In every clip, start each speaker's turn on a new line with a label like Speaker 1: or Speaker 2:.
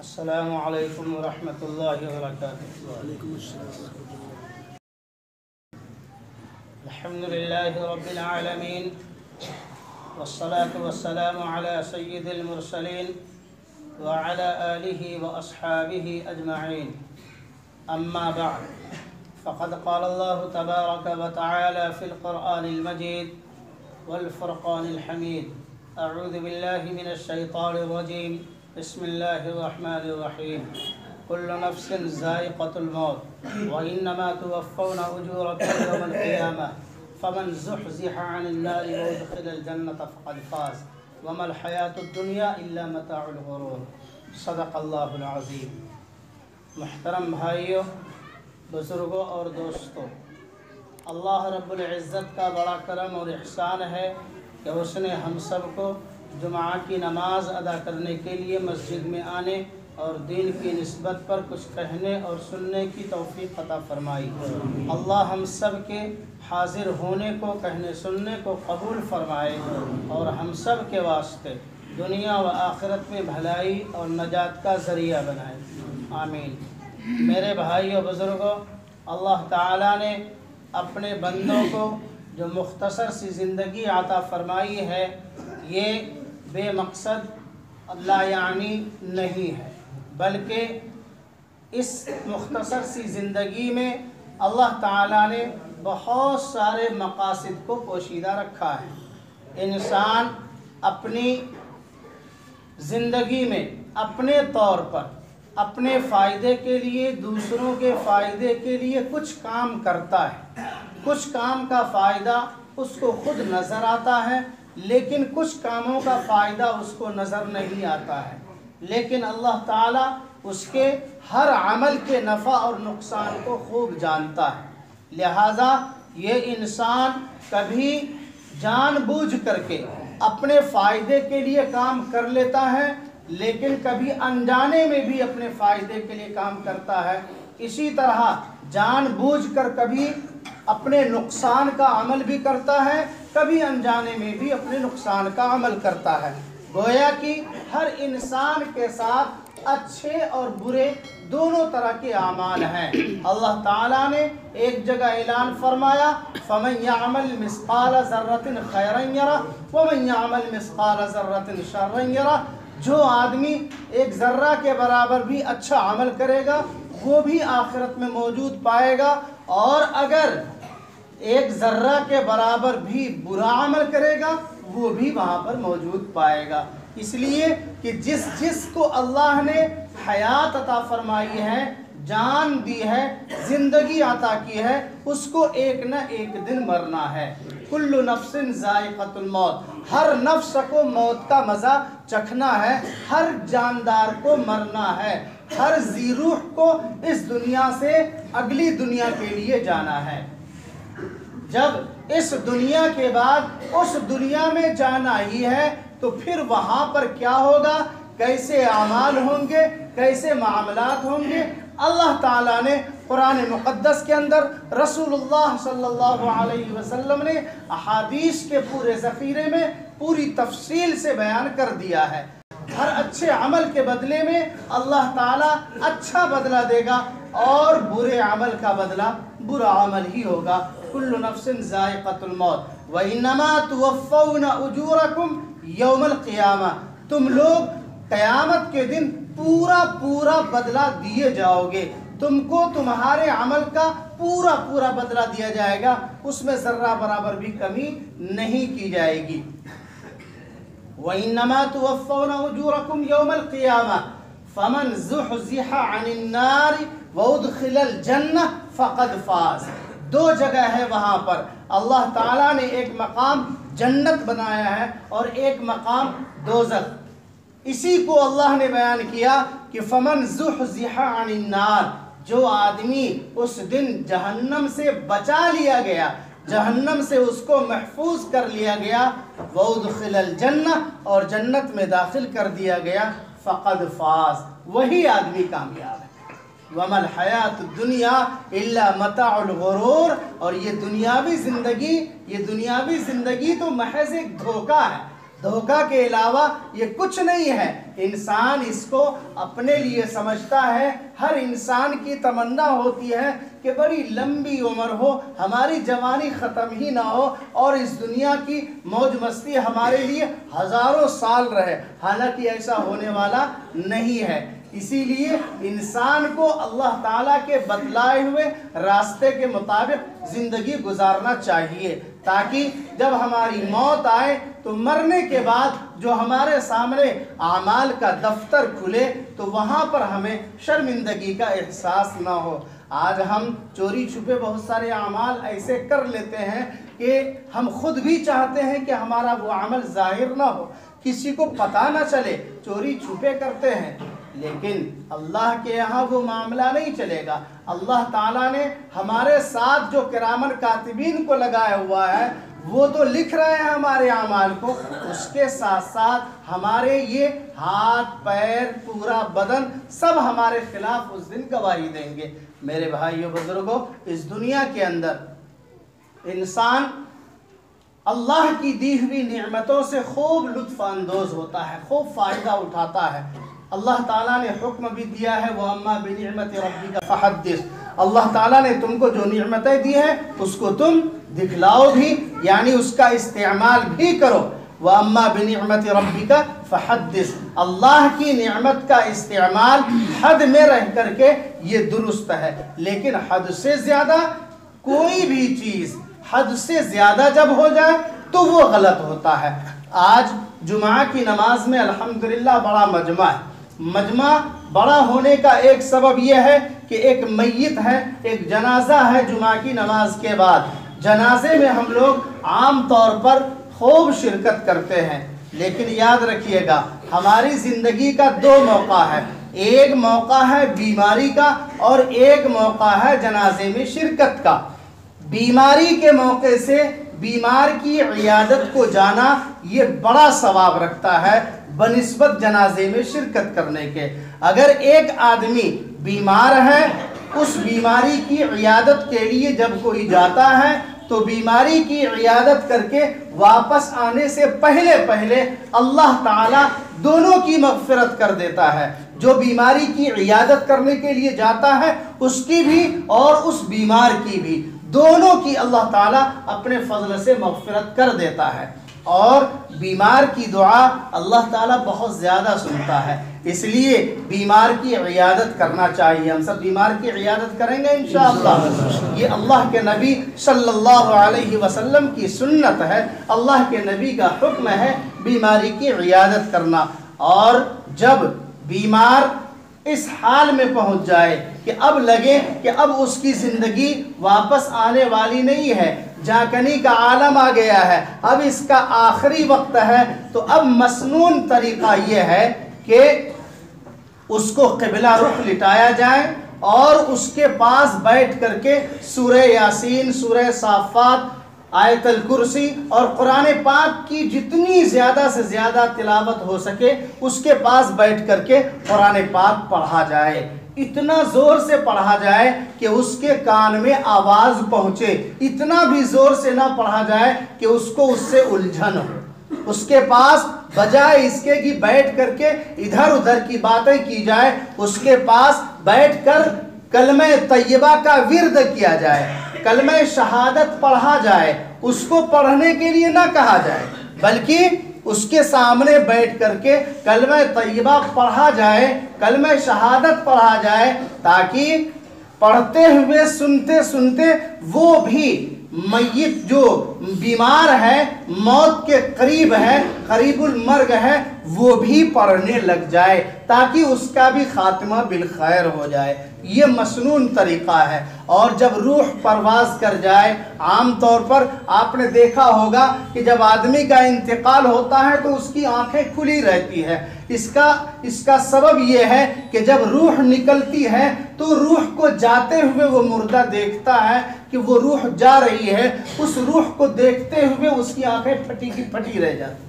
Speaker 1: السلام علیکم ورحمۃ اللہ وبرکاتہ۔
Speaker 2: وعلیکم السلام۔
Speaker 1: الحمد للہ رب العالمین والصلاة والسلام علی سید المرسلین وعلی آلہ واصحابہ اجمعین، اما بعد فقد قال اللہ تبارک وتعالی فی القرآن المجید والفرقان الحمید۔ اعوذ باللہ من الشیطان الرجیم، بسم اللہ الرحمن الرحیم۔ کل نفس ذائقۃ الموت وانما توفون اجورکم یوم القیامہ فمن زحزح عن النار وادخل الجنۃ فقد فاز وما الحیاۃ الدنیا الا متاع الغرور۔ صدق اللہ العظیم۔ محترم بھائیوں، بزرگوں اور دوستوں، اللہ رب العزت کا بڑا کرم اور احسان ہے کہ اس نے ہم سب کو جمعہ کی نماز ادا کرنے کے لیے مسجد میں آنے اور دین کی نسبت پر کچھ کہنے اور سننے کی توفیق عطا فرمائی۔ اللہ ہم سب کے حاضر ہونے کو، کہنے سننے کو قبول فرمائے اور ہم سب کے واسطے دنیا و آخرت میں بھلائی اور نجات کا ذریعہ بنائے، آمین۔ میرے بھائیو بزرگوں، اللہ تعالیٰ نے اپنے بندوں کو جو مختصر سی زندگی عطا فرمائی ہے، یہ بے مقصد لا یعنی نہیں ہے، بلکہ اس مختصر سی زندگی میں اللہ تعالیٰ نے بہت سارے مقاصد کو پوشیدہ رکھا ہے۔ انسان اپنی زندگی میں اپنے طور پر اپنے فائدے کے لیے، دوسروں کے فائدے کے لیے کچھ کام کرتا ہے۔ کچھ کام کا فائدہ اس کو خود نظر آتا ہے، لیکن کچھ کاموں کا فائدہ اس کو نظر نہیں آتا ہے، لیکن اللہ تعالیٰ اس کے ہر عمل کے نفع اور نقصان کو خوب جانتا ہے۔ لہٰذا یہ انسان کبھی جان بوجھ کر کے اپنے فائدے کے لیے کام کر لیتا ہے، لیکن کبھی انجانے میں بھی اپنے فائدے کے لیے کام کرتا ہے۔ اسی طرح جان بوجھ کر کبھی اپنے نقصان کا عمل بھی کرتا ہے، کبھی انجانے میں بھی اپنے نقصان کا عمل کرتا ہے۔ گویا کہ ہر انسان کے ساتھ اچھے اور برے دونوں طرح کے اعمال ہیں۔ اللہ تعالیٰ نے ایک جگہ اعلان فرمایا، فَمَن يَعْمَلْ مِثْقَالَ ذَرَّةٍ خَيْرًا يَرَهُ وَمَن يَعْمَلْ مِثْقَالَ ذَرَّةٍ شَرًّا يَرَهُ۔ جو آدمی ایک ذرہ کے برابر بھی اچھا عمل کرے گا وہ بھی آخرت میں موجود پائے گا، اور اگر ایک ذرہ کے برابر بھی برا عمل کرے گا وہ بھی وہاں پر موجود پائے گا۔ اس لیے کہ جس کو اللہ نے حیات عطا فرمائی ہے، جان دی ہے، زندگی عطا کی ہے، اس کو ایک نہ ایک دن مرنا ہے۔ کل نفس ذائقۃ الموت، ہر نفس کو موت کا مزہ چکھنا ہے، ہر جاندار کو مرنا ہے، ہر ذی روح کو اس دنیا سے اگلی دنیا کے لیے جانا ہے۔ جب اس دنیا کے بعد اس دنیا میں جانا ہی ہے تو پھر وہاں پر کیا ہوگا، کیسے اعمال ہوں گے، کیسے معاملات ہوں گے، اللہ تعالیٰ نے قرآن مقدس کے اندر، رسول اللہ صلی اللہ علیہ وسلم نے احادیث کے پورے ذخیرے میں پوری تفصیل سے بیان کر دیا ہے۔ ہر اچھے عمل کے بدلے میں اللہ تعالیٰ اچھا بدلہ دے گا، اور برے عمل کا بدلہ برا عمل ہی ہوگا۔ کل نفس ذائقۃ الموت وانما توفون اجورکم یوم القیامہ، تم لوگ قیامت کے دن پورا بدلہ دیے جاؤ گے، تم کو تمہارے عمل کا پورا بدلہ دیا جائے گا، اس میں ذرہ برابر بھی کمی نہیں کی جائے گی۔ وَإِنَّمَا تُوَفَّوْنَ أُجُورَكُمْ يَوْمَ الْقِيَامَةِ فَمَنْ زُحْزِحَ عَنِ النَّارِ وَأُدْخِلَ الْجَنَّةَ فَقَدْ فَازَ۔ دو جگہ ہے وہاں پر اللہ تعالیٰ نے ایک مقام جنت بنایا ہے اور ایک مقام دوزخ۔ اسی کو اللہ نے بیان کیا کہ فَمَنْ زُحْزِحَ عَنِ النَّارِ، جو آدمی اس دن جہنم سے بچا لیا گیا، جہنم سے اس کو محفوظ کر لیا گیا، وَأُدْخِلَ الْجَنَّةَ، اور جنت میں داخل کر دیا گیا، فَقَدْ فَازَ، وہی آدمی کامیاب ہے۔ وَمَا الْحَيَاةُ الدُّنْيَا إِلَّا مَتَاعُ الْغُرُورِ، اور یہ دنیاوی زندگی تو محض ایک دھوکہ ہے، دھوکہ کے علاوہ یہ کچھ نہیں ہے۔ انسان اس کو اپنے لیے سمجھتا ہے۔ ہر انسان کی تمنا ہوتی ہے کہ بڑی لمبی عمر ہو، ہماری جوانی ختم ہی نہ ہو اور اس دنیا کی موج مستی ہمارے لیے ہزاروں سال رہے، حالانکہ ایسا ہونے والا نہیں ہے۔ اسی لیے انسان کو اللہ تعالیٰ کے بتلائے ہوئے راستے کے مطابق زندگی گزارنا چاہیے، تاکہ جب ہماری موت آئے تو مرنے کے بعد جو ہمارے سامنے اعمال کا دفتر کھلے تو وہاں پر ہمیں شرمندگی کا احساس نہ ہو۔ آج ہم چوری چھپے بہت سارے اعمال ایسے کر لیتے ہیں کہ ہم خود بھی چاہتے ہیں کہ ہمارا وہ عمل ظاہر نہ ہو، کسی کو پتہ نہ چلے، چوری چھپے کرتے ہیں، لیکن اللہ کے یہاں وہ معاملہ نہیں چلے گا۔ اللہ تعالیٰ نے ہمارے ساتھ جو کرامن کاتبین کو لگایا ہوا ہے وہ تو لکھ رہے ہیں ہمارے اعمال کو، اس کے ساتھ ساتھ ہمارے یہ ہاتھ پیر پورا بدن سب ہمارے خلاف اس دن گواہی دیں گے۔ میرے بھائیو بزرگوں، اس دنیا کے اندر انسان اللہ کی دی ہوئی نعمتوں سے خوب لطف اندوز ہوتا ہے، خوب فائدہ اٹھاتا ہے۔ اللہ تعالیٰ نے حکم بھی دیا ہے وَأَمَّا بِنِعْمَةِ رَبِّكَ فَحَدِّثْ، اللہ تعالیٰ نے تم کو جو نعمتیں دی ہیں اس کو تم دکھلاؤ بھی، یعنی اس کا استعمال بھی کرو۔ وَأَمَّا بِنِعْمَةِ رَبِّكَ فَحَدِّثْ، اللہ کی نعمت کا استعمال حد میں رہ کر کے یہ درست ہے، لیکن حد سے زیادہ کوئی بھی چیز حد سے زیادہ جب ہو جائے تو وہ غلط ہوتا ہے۔ آج جمعہ کی نماز میں الحمدللہ بڑا مجمع ہے۔ مجمع بڑا ہونے کا ایک سبب یہ ہے کہ ایک میت ہے، ایک جنازہ ہے جمعہ کی نماز کے بعد۔ جنازے میں ہم لوگ عام طور پر خوب شرکت کرتے ہیں، لیکن یاد رکھیے گا ہماری زندگی کا دو موقع ہے، ایک موقع ہے بیماری کا اور ایک موقع ہے جنازے میں شرکت کا۔ بیماری کے موقع سے بیمار کی عیادت کو جانا یہ بڑا ثواب رکھتا ہے بنسبت جنازے میں شرکت کرنے کے۔ اگر ایک آدمی بیمار ہے، اس بیماری کی عیادت کے لیے جب کوئی جاتا ہے تو بیماری کی عیادت کر کے واپس آنے سے پہلے اللہ تعالیٰ دونوں کی مغفرت کر دیتا ہے۔ جو بیماری کی عیادت کرنے کے لیے جاتا ہے اس کی بھی اور اس بیمار کی بھی، دونوں کی اللہ تعالیٰ اپنے فضل سے مغفرت کر دیتا ہے۔ اور بیمار کی دعا اللہ تعالیٰ بہت زیادہ سنتا ہے، اس لیے بیمار کی عیادت کرنا چاہیے۔ ہم سب بیمار کی عیادت کریں گے انشاءاللہ۔ یہ اللہ کے نبی صلی اللہ علیہ وسلم کی سنت ہے، اللہ کے نبی کا حکم ہے بیماری کی عیادت کرنا۔ اور جب بیمار اس حال میں پہنچ جائے کہ اب لگے کہ اب اس کی زندگی واپس آنے والی نہیں ہے، جاکنی کا عالم آ گیا ہے، اب اس کا آخری وقت ہے، تو اب مسنون طریقہ یہ ہے کہ اس کو قبلہ رخ لٹایا جائے اور اس کے پاس بیٹھ کر کے سورہ یاسین، سورہ صافات، آیت الکرسی اور قرآن پاک کی جتنی زیادہ سے زیادہ تلاوت ہو سکے اس کے پاس بیٹھ کر کے قرآن پاک پڑھا جائے۔ اتنا زور سے پڑھا جائے کہ اس کے کان میں آواز پہنچے، اتنا بھی زور سے نہ پڑھا جائے کہ اس کو اس سے الجھن ہو۔ اس کے پاس بجائے اس کے کہ بیٹھ کر کے ادھر ادھر کی باتیں کی جائے، اس کے پاس بیٹھ کر کلمہ طیبہ کا ورد کیا جائے، کلمہ شہادت پڑھا جائے۔ اس کو پڑھنے کے لیے نہ کہا جائے بلکہ اس کے سامنے بیٹھ کر کے کلمہ طیبہ پڑھا جائے، کلمہ شہادت پڑھا جائے، تاکہ پڑھتے ہوئے سنتے سنتے وہ بھی میت جو بیمار ہے، موت کے قریب ہے، قریب المرگ ہے، وہ بھی پڑھنے لگ جائے تاکہ اس کا بھی خاتمہ بالخیر ہو جائے۔ یہ مسنون طریقہ ہے۔ اور جب روح پرواز کر جائے، عام طور پر آپ نے دیکھا ہوگا کہ جب آدمی کا انتقال ہوتا ہے تو اس کی آنکھیں کھلی رہتی ہے۔ اس کا سبب یہ ہے کہ جب روح نکلتی ہے تو روح کو جاتے ہوئے وہ مردہ دیکھتا ہے کہ وہ روح جا رہی ہے، اس روح کو دیکھتے ہوئے اس کی آنکھیں پھٹی کی پھٹی رہ جاتی۔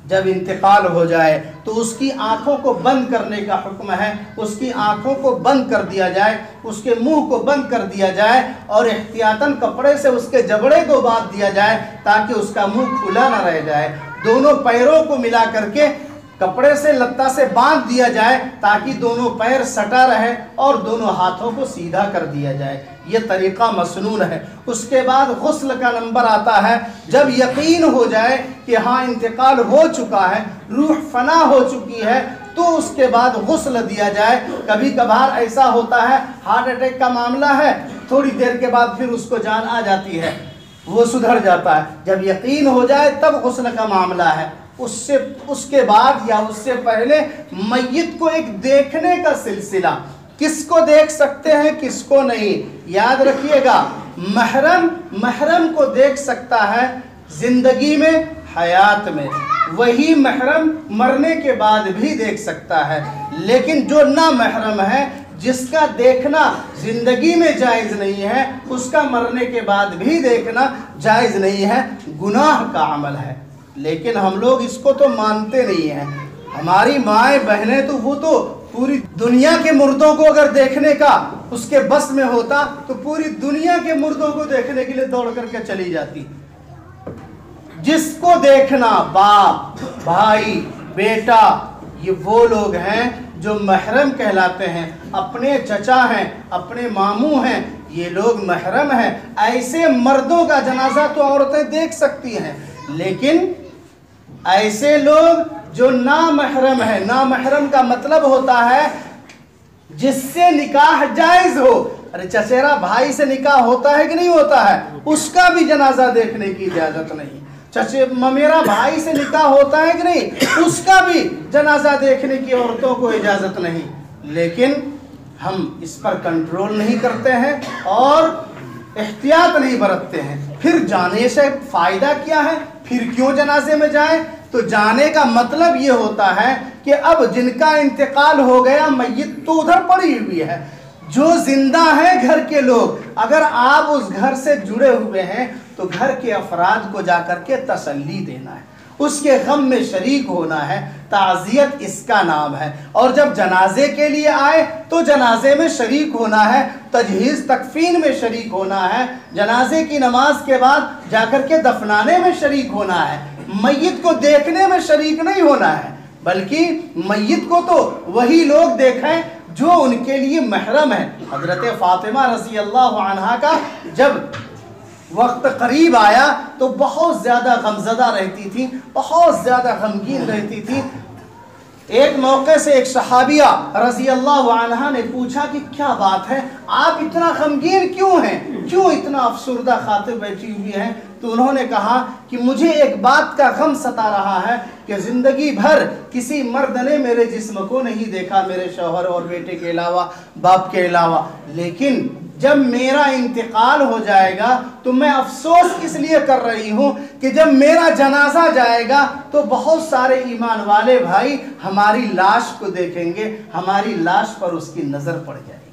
Speaker 1: جب انتقال ہو جائے تو اس کی آنکھوں کو بند کرنے کا حکم ہے، اس کی آنکھوں کو بند کر دیا جائے، اس کے منہ کو بند کر دیا جائے اور احتیاطاً کپڑے سے اس کے جبڑے کو باندھ دیا جائے تاکہ اس کا منہ کھلا نہ رہ جائے۔ دونوں پیروں کو ملا کر کے کپڑے سے لتا سے باندھ دیا جائے تاکہ دونوں پیر سٹا رہے اور دونوں ہاتھوں کو سیدھا کر دیا جائے. یہ طریقہ مسنون ہے. اس کے بعد غسل کا نمبر آتا ہے. جب یقین ہو جائے کہ ہاں انتقال ہو چکا ہے, روح فنا ہو چکی ہے, تو اس کے بعد غسل دیا جائے. کبھی کبھار ایسا ہوتا ہے ہارٹ اٹیک کا معاملہ ہے, تھوڑی دیر کے بعد پھر اس کو جان آ جاتی ہے, وہ سدھر جاتا ہے. جب یقین ہو جائے تب غسل کا معاملہ ہے. اس کے بعد یا اس سے پہلے میت کو ایک دیکھنے کا سلسلہ, کس کو دیکھ سکتے ہیں کس کو نہیں. یاد رکھیے گا, محرم کو دیکھ سکتا ہے زندگی میں, حیات میں, وہی محرم مرنے کے بعد بھی دیکھ سکتا ہے. لیکن جو نامحرم ہے, جس کا دیکھنا زندگی میں جائز نہیں ہے, اس کا مرنے کے بعد بھی دیکھنا جائز نہیں ہے, گناہ کا عمل ہے. لیکن ہم لوگ اس کو تو مانتے نہیں ہیں. ہماری مائیں بہنیں تو وہ تو پوری دنیا کے مردوں کو اگر دیکھنے کا اس کے بس میں ہوتا تو پوری دنیا کے مردوں کو دیکھنے کے لیے دوڑ کر کے چلی جاتی. جس کو دیکھنا باپ, بھائی, بیٹا, یہ وہ لوگ ہیں جو محرم کہلاتے ہیں. اپنے چچا ہیں, اپنے ماموں ہیں, یہ لوگ محرم ہیں. ایسے مردوں کا جنازہ تو عورتیں دیکھ سکتی ہیں, لیکن ایسے لوگ جو نامحرم ہیں, نامحرم کا مطلب ہوتا ہے جس سے نکاح جائز ہو. ارے چچیرا بھائی سے نکاح ہوتا ہے کہ نہیں ہوتا ہے, اس کا بھی جنازہ دیکھنے کی اجازت نہیں. میرا بھائی سے نکاح ہوتا ہے کہ نہیں, اس کا بھی جنازہ دیکھنے کی عورتوں کو اجازت نہیں. لیکن ہم اس پر کنٹرول نہیں کرتے ہیں اور احتیاط نہیں برتتے ہیں. پھر جانے سے فائدہ کیا ہے, پھر کیوں جنازے میں جائیں؟ تو جانے کا مطلب یہ ہوتا ہے کہ اب جن کا انتقال ہو گیا, میت تو ادھر پڑی ہوئی ہے, جو زندہ ہیں گھر کے لوگ, اگر آپ اس گھر سے جڑے ہوئے ہیں تو گھر کے افراد کو جا کر کے تسلی دینا ہے, اس کے غم میں شریک ہونا ہے. تعزیت اس کا نام ہے. اور جب جنازے کے لیے آئے تو جنازے میں شریک ہونا ہے, تجہیز تکفین میں شریک ہونا ہے, جنازے کی نماز کے بعد جا کر کے دفنانے میں شریک ہونا ہے. میت کو دیکھنے میں شریک نہیں ہونا ہے, بلکہ میت کو تو وہی لوگ دیکھیں جو ان کے لیے محرم ہے. حضرت فاطمہ رضی اللہ عنہا کا جب وقت قریب آیا تو بہت زیادہ غمزدہ رہتی تھی, بہت زیادہ غمگین رہتی تھی. ایک موقع سے ایک صحابیہ رضی اللہ عنہا نے پوچھا کہ کیا بات ہے, آپ اتنا غمگین کیوں ہیں, کیوں اتنا افسردہ خاطر بیٹھی ہوئی ہیں؟ تو انہوں نے کہا کہ مجھے ایک بات کا غم ستا رہا ہے کہ زندگی بھر کسی مرد نے میرے جسم کو نہیں دیکھا, میرے شوہر اور بیٹے کے علاوہ, باپ کے علاوہ. لیکن جب میرا انتقال ہو جائے گا تو میں افسوس اس لیے کر رہی ہوں کہ جب میرا جنازہ جائے گا تو بہت سارے ایمان والے بھائی ہماری لاش کو دیکھیں گے, ہماری لاش پر اس کی نظر پڑ جائے گی.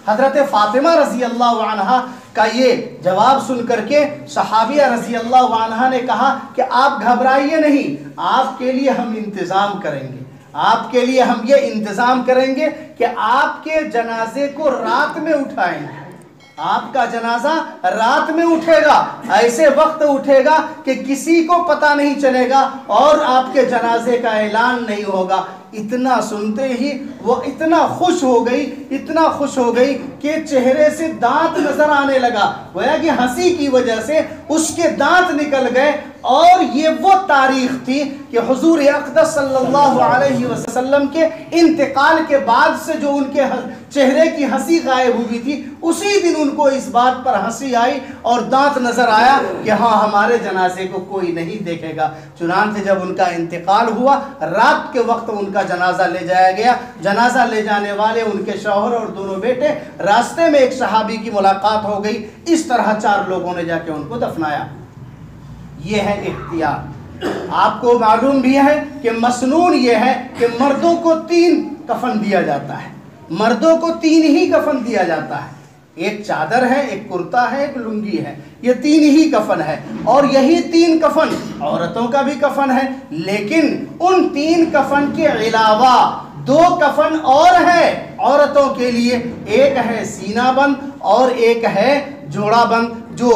Speaker 1: حضرت فاطمہ رضی اللہ عنہا کا یہ جواب سن کر کے صحابیہ رضی اللہ عنہا نے کہا کہ آپ گھبرائیے نہیں, آپ کے لیے ہم انتظام کریں گے, آپ کے لیے ہم یہ انتظام کریں گے کہ آپ کے جنازے کو رات میں اٹھائیں گے. آپ کا جنازہ رات میں اٹھے گا, ایسے وقت اٹھے گا کہ کسی کو پتہ نہیں چلے گا اور آپ کے جنازے کا اعلان نہیں ہوگا. اتنا سنتے ہی وہ اتنا خوش ہو گئی, اتنا خوش ہو گئی کہ چہرے سے دانت نظر آنے لگا, گویا کہ ہنسی کی وجہ سے اس کے دانت نکل گئے. اور یہ وہ تاریخ تھی کہ حضور اقدس صلی اللہ علیہ وسلم کے انتقال کے بعد سے جو ان کے چہرے کی ہنسی غائب ہوئی تھی, اسی دن ان کو اس بات پر ہنسی آئی اور دانت نظر آیا کہ ہاں ہمارے جنازے کو کوئی نہیں دیکھے گا. چنانچہ جب ان کا انتقال ہوا, رات کے وقت ان کا جنازہ لے جایا گیا. جنازہ لے جانے والے ان کے شوہر اور دونوں بیٹے, راستے میں ایک صحابی کی ملاقات ہو گئی. اس طرح 4 لوگوں نے جا کے ان کو دفنایا. یہ ہے احتیاط. آپ کو معلوم بھی ہے کہ مسنون یہ ہے کہ مردوں کو 3 کفن دیا جاتا ہے, مردوں کو 3 ہی کفن دیا جاتا ہے. ایک چادر ہے, ایک کرتا ہے, ایک لنگی ہے, یہ 3 ہی کفن ہے. اور یہی 3 کفن عورتوں کا بھی کفن ہے, لیکن ان 3 کفن کے علاوہ 2 کفن اور ہے عورتوں کے لیے. ایک ہے سینہ بند اور ایک ہے جوڑا بند, جو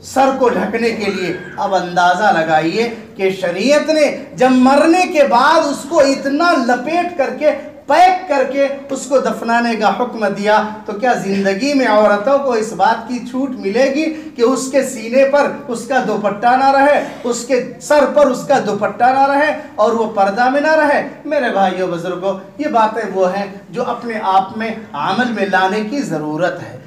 Speaker 1: سر کو ڈھکنے کے لیے۔ اب اندازہ لگائیے کہ شریعت نے جب مرنے کے بعد اس کو اتنا لپیٹ کر کے پیک کر کے اس کو دفنانے کا حکم دیا، تو کیا زندگی میں عورتوں کو اس بات کی چھوٹ ملے گی کہ اس کے سینے پر اس کا دوپٹہ نہ رہے، اس کے سر پر اس کا دوپٹہ نہ رہے اور وہ پردہ میں نہ رہے؟ میرے بھائیوں بزرگوں، یہ باتیں وہ ہیں جو اپنے آپ میں عمل میں لانے کی ضرورت ہے۔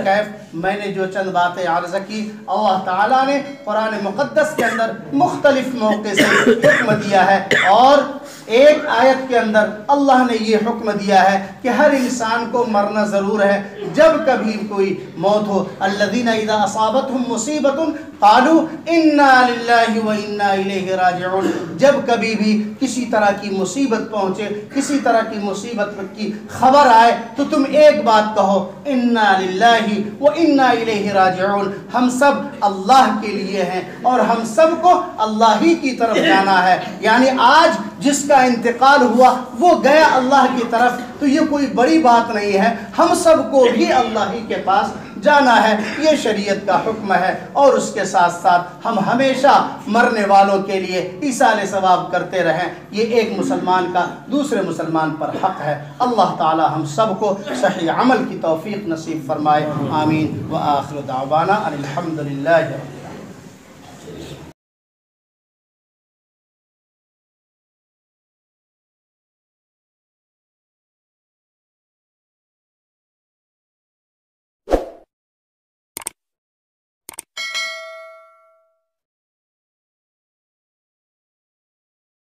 Speaker 1: کیف میں نے جو چند باتیں عرض کی، اللہ تعالیٰ نے قرآن مقدس کے اندر مختلف موقع سے حکم دیا ہے، اور ایک آیت کے اندر اللہ نے یہ حکم دیا ہے کہ ہر انسان کو مرنا ضرور ہے۔ جب کبھی کوئی موت ہو، الذین اذا اصابتہم مصیبت قالوا انا للہ و انا الیہ راجعون، جب کبھی بھی کسی طرح کی مصیبت پہنچے، کسی طرح کی مصیبت کی خبر آئے، تو تم ایک بات کہو، انا للہ و انا الیہ راجعون، ہم سب اللہ کے لیے ہیں اور ہم سب کو اللہ ہی کی طرف جانا ہے۔ یعنی آج جس کا انتقال ہوا وہ گیا اللہ کی طرف، تو یہ کوئی بڑی بات نہیں ہے، ہم سب کو بھی اللہ ہی کے پاس جانا ہے، یہ شریعت کا حکم ہے۔ اور اس کے ساتھ ساتھ ہم ہمیشہ مرنے والوں کے لیے ایصال ثواب کرتے رہیں، یہ ایک مسلمان کا دوسرے مسلمان پر حق ہے۔ اللہ تعالی ہم سب کو صحیح عمل کی توفیق نصیب فرمائے، آمین۔ وآخر دعوانا ان الحمد للہ۔